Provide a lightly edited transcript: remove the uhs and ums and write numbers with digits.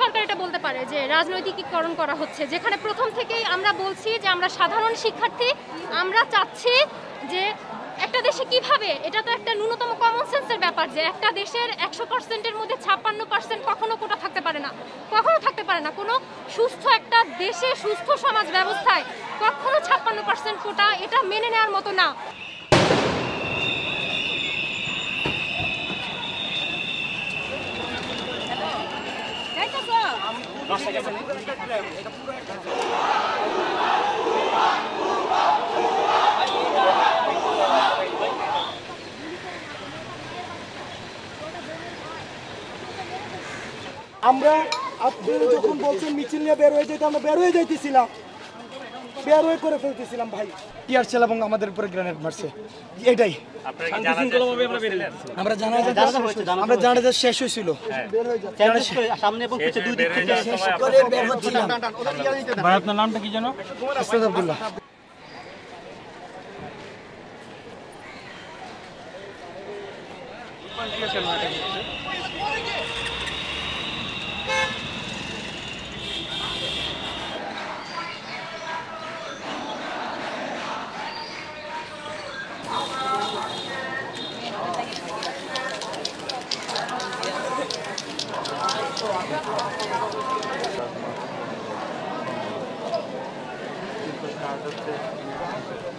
সরকার এটা বলতে পারে যে রাজনৈতিকীকরণ করা হচ্ছে, যেখানে প্রথম থেকেই আমরা বলছি যে আমরা সাধারণ শিক্ষার্থী, আমরা চাচ্ছি যে একটা দেশে কিভাবে, এটা তো একটা ন্যূনতম কমন সেন্সের ব্যাপার যে একটা দেশের 100%-এর মধ্যে 56% কখনো কোটা থাকতে পারে না, কখনো থাকতে পারে না। কোনো সুস্থ একটা দেশে, সুস্থ সমাজ ব্যবস্থায় কখনো 56% কোটা এটা মেনে নেওয়ার মতো না। আমরা আপনি যখন বলছেন মিছিল নিয়ে বের হয়ে যেতে, আমরা বের হয়ে যাইতেছিলাম, বের হয়ে করে ফেলতেছিলাম ভাই। টিয়ার ছেলে এবং আমাদের উপরে গ্রেনেড মারছে, এটাই আমরা জানাজা শেষ হয়েছিল, আপনার নামটা কি জানো? আব্দুল্লাহ। কিন্তু